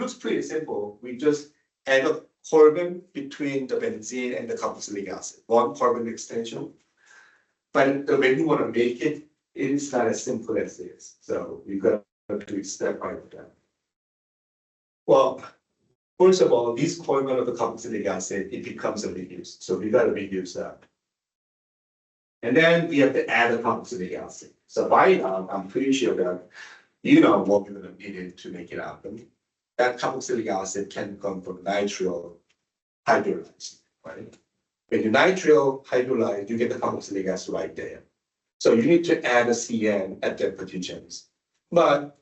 looks pretty simple. We just add a carbon between the benzene and the carboxylic acid, one carbon extension. But when you want to make it, it is not as simple as this. So you got to do it step by step. Well, first of all, this carbon of the carboxylic acid, it becomes a reduce. So we got to reduce that. And then we have to add a carboxylic acid. So by now, I'm pretty sure that you know what we're going to need it to make it happen. That carboxylic acid can come from nitrile hydrolyzed, right? When you nitrile hydrolyze, you get the carboxylic acid right there. So you need to add a CN at that positions, but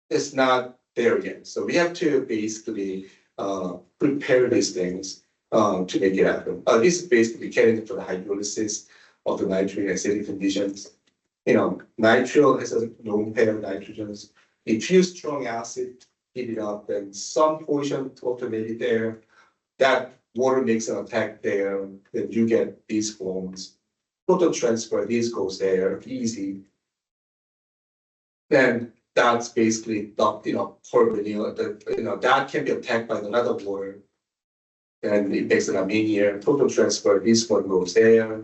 it's not there yet. So we have to basically prepare these things to make it happen. This is basically getting for the hydrolysis of the nitrate acidic conditions. You know, nitrile has a lone pair of nitrogens. If you strong acid, heat it up, then some portion total maybe there, that water makes an attack there, then you get these forms. Total transfer, this goes there, easy. Then that's basically carbonyl, that can be attacked by another water. Then it makes an amine here, total transfer, this one goes there.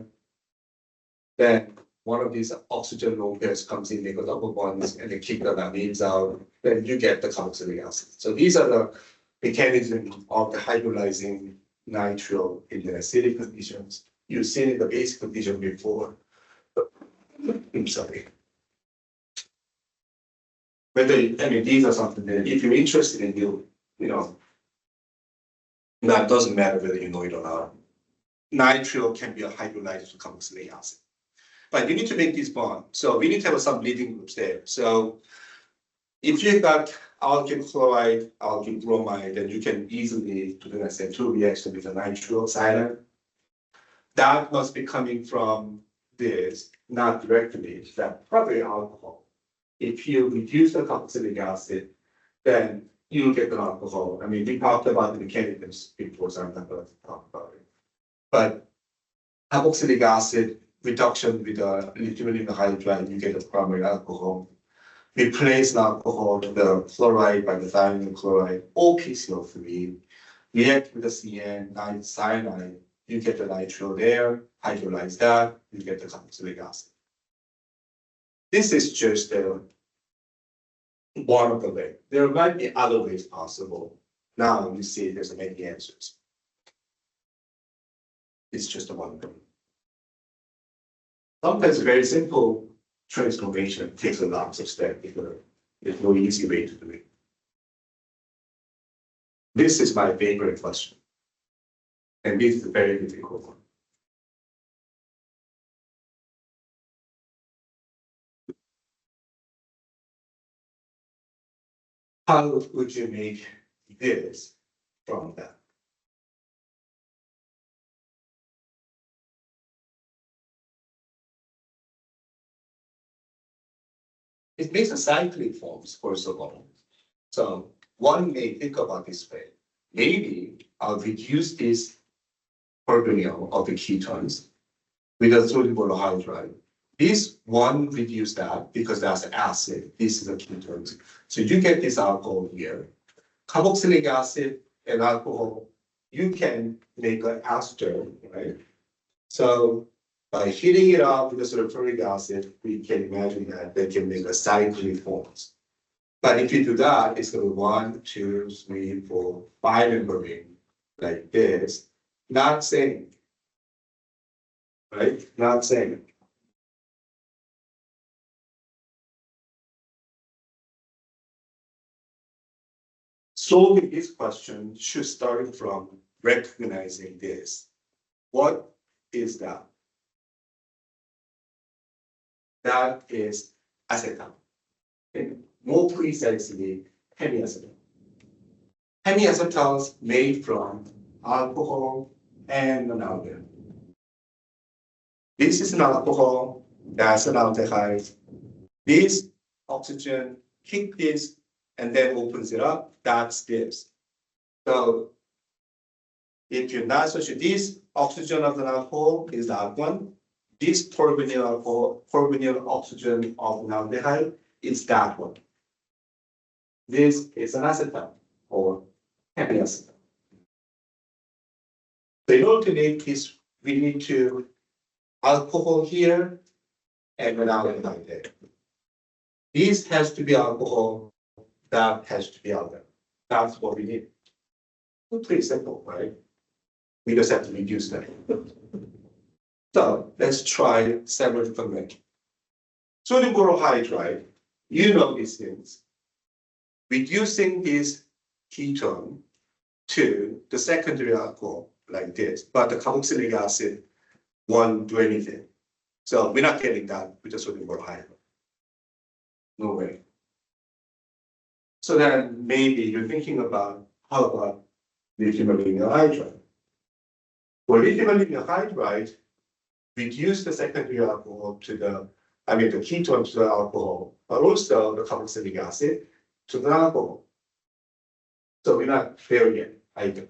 Then one of these oxygen lone pairs comes in, make a double bonds, and they kick the amines out, then you get the carboxylic acid. So these are the mechanisms of the hydrolyzing nitrile in the acidic conditions. You've seen in the basic condition before. I'm sorry. These are something that if you're interested in, that doesn't matter whether you know it or not. Nitrile can be a hydrolyzed to carboxylic acid. But you need to make this bond. So we need to have some leading groups there. So if you've got alkyl chloride, alkyl bromide, then you can easily do the SN2 reaction with a nitrile cyanide. That must be coming from this, not directly, that probably alcohol. If you reduce the carboxylic acid, then you get the alcohol. We talked about the mechanisms before, so I'm not going to talk about it. But carboxylic acid reduction with the lithium hydride, you get the primary alcohol. Replace the alcohol, the chloride by the diamine chloride, or PCO3. React with the CN, cyanide, you get the nitrile there, hydrolyze that, you get the carboxylic acid. This is just one of the ways. There might be other ways possible. Now you see there's many answers. It's just one way. Sometimes very simple transformation takes a lot of steps because there's no easy way to do it. This is my favorite question. And this is a very difficult one. How would you make this from that? It makes a cyclic forms, first of all. So one may think about this way. Maybe I'll reduce this carbonyl of the ketones with a sodium borohydride. This one reduce that because that's acid. This is a ketone. So you get this alcohol here. Carboxylic acid and alcohol, you can make an ester, right? So by heating it up with the sulfuric acid, we can imagine that they can make a cyclic forms. But if you do that, it's going to be 1, 2, 3, 4, 5 membrane like this. Not same, right? Not same. Solving this question should start from recognizing this. What is that? That is acetal. Okay. More precisely, hemiacetal. Hemiacetals made from alcohol and an aldehyde. This is an alcohol, that's an aldehyde. This oxygen kick this and then opens it up, that's this. So if you're not associated, this oxygen of the alcohol is that one. This carbonyl oxygen of an aldehyde is that one. This is an acetal. happy acetone. So in order to make this, we need to alcohol here and an aldehyde there. This has to be alcohol, that has to be aldehyde. That's what we need. It's pretty simple, right? We just have to reduce that. So let's try several different ways. Sodium borohydride, you know these things. Reducing this ketone to the secondary alcohol like this, but the carboxylic acid won't do anything. So we're not getting that with the sodium borohydride. No way. So then maybe you're thinking about how about lithium aluminum hydride? For lithium aluminum hydride, reduce the secondary alcohol to the ketone to the alcohol, but also the carboxylic acid to the alcohol. So we're not there yet either.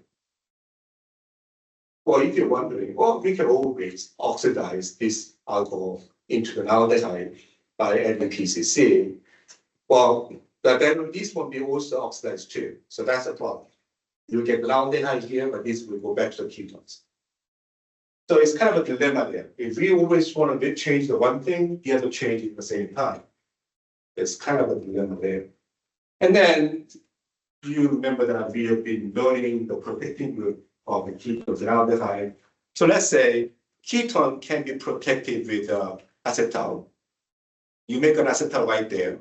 Or if you're wondering, we can always oxidize this alcohol into an aldehyde by adding PCC. Well, but then this will be also oxidized too. So that's a problem. You get an aldehyde here, but this will go back to the ketones. So it's kind of a dilemma there. If we always want to change the one thing, you have to change it at the same time. It's kind of a dilemma there. And then you remember that we have been learning the protecting group of the ketones and aldehyde. So let's say ketone can be protected with acetal. You make an acetal right there.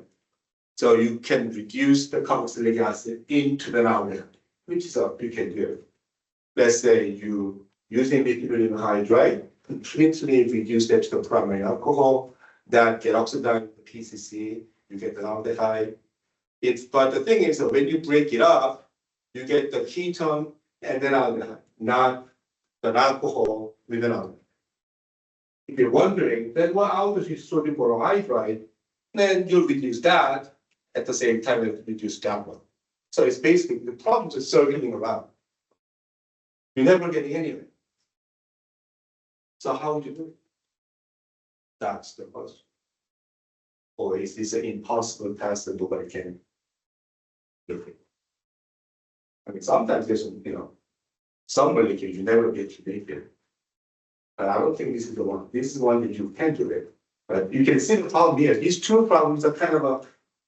So you can reduce the carboxylic acid into the aldehyde, which is what you can do. Let's say you using lithium hydride, completely reduce that to the primary alcohol, that get oxidized with the PCC, you get the aldehyde. But the thing is that when you break it up, you get the ketone and then aldehyde, not an alcohol with an aldehyde. If you're wondering, then what else is sodium borohydride? Then you'll reduce that at the same time you reduce that one. So it's basically the problems are circling around. You're never getting anywhere. So how would you do it? That's the question. Or is this an impossible task that nobody can do it? I mean, sometimes there's, some molecules you never get to make it. But I don't think this is the one. This is one that you can do it. But you can see the problem here. These two problems are kind of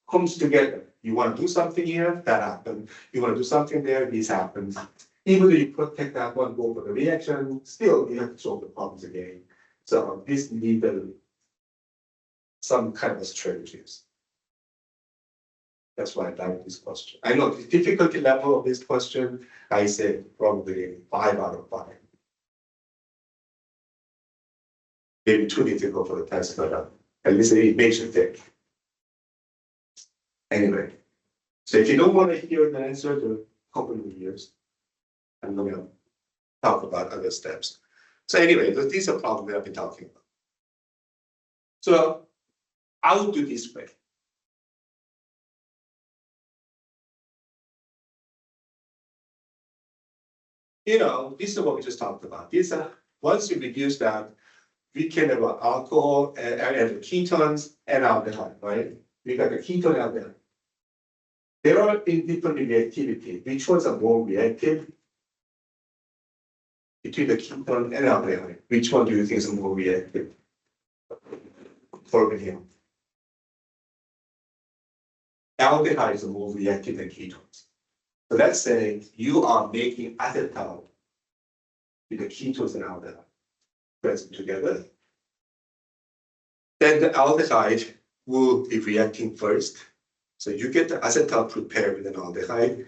comes together. You want to do something here, that happens. You want to do something there, this happens. Even though you protect that one, go for the reaction, still you have to solve the problems again. So this needs some kind of strategies. That's why I like this question. I know the difficulty level of this question, I said probably 5 out of 5. Maybe too difficult for the test, but at least it makes you think. Anyway, so if you don't want to hear the answer to a couple of years, I'm going to talk about other steps. So anyway, these are problems we have been talking about. So I will do this way. This is what we just talked about. Once you reduce that, we can have alcohol and ketones and aldehyde, right? We got the ketone and aldehyde. There are different reactivity. Which ones are more reactive between the ketone and aldehyde? Which one do you think is more reactive? For here. Aldehyde is more reactive than ketones. So let's say you are making acetal with the ketones and aldehyde present together. Then the aldehyde will be reacting first. So you get the acetal prepared with an aldehyde.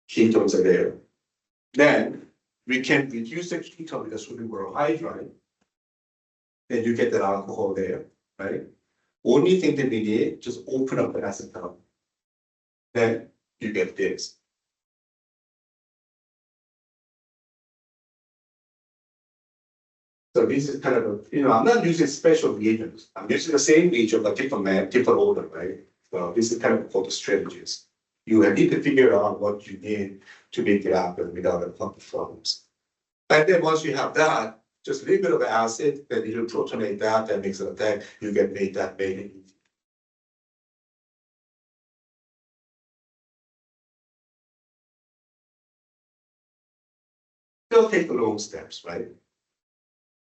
Ketones are there. Then we can reduce the ketone with the sodium borohydride. Then you get the alcohol there, right? Only thing that we need, just open up the acetal. Then you get this. So this is kind of I'm not using special reagents. I'm using the same reagent but different order, right? So this is kind of called the strategies. You need to figure out what you need to make it happen without a problems. And then once you have that, just a little bit of acid, then you protonate that makes an attack, you get made that made. They'll take long steps, right?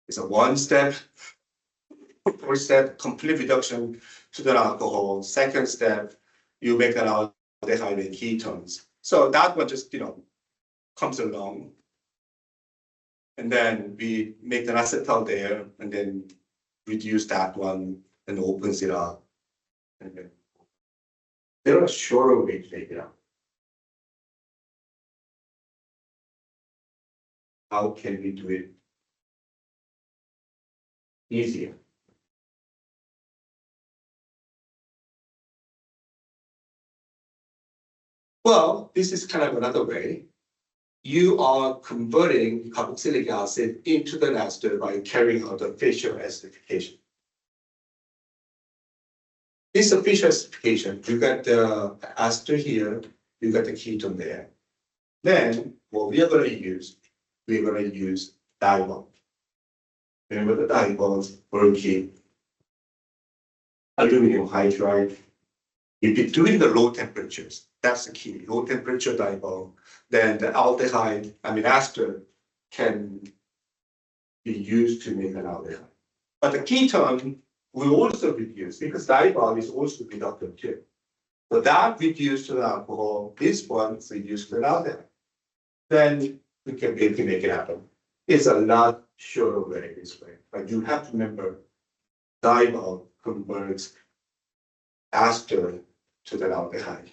It's a one step, first step, complete reduction to the alcohol. Second step, you make an aldehyde and ketones. So that one just, comes along. And then we make an acetal there and then reduce that one and opens it up. And then there are shorter ways to take it out. How can we do it easier? Well, this is kind of another way. You are converting carboxylic acid into the ester by carrying out the Fischer acidification. This is Fischer acidification. You got the ester here, you got the ketone there. Then what we are going to use, we're going to use diol. Remember the diols working aluminum hydride. If you're doing the low temperatures, that's the key. Low temperature diol, then the aldehyde, ester can be used to make an aldehyde. But the ketone will also reduce because diol is also reductive too. So that reduced to the alcohol, this one is reduced to an aldehyde. Then we can basically make it happen. It's a lot shorter way this way, but you have to remember diol converts ester to the aldehyde.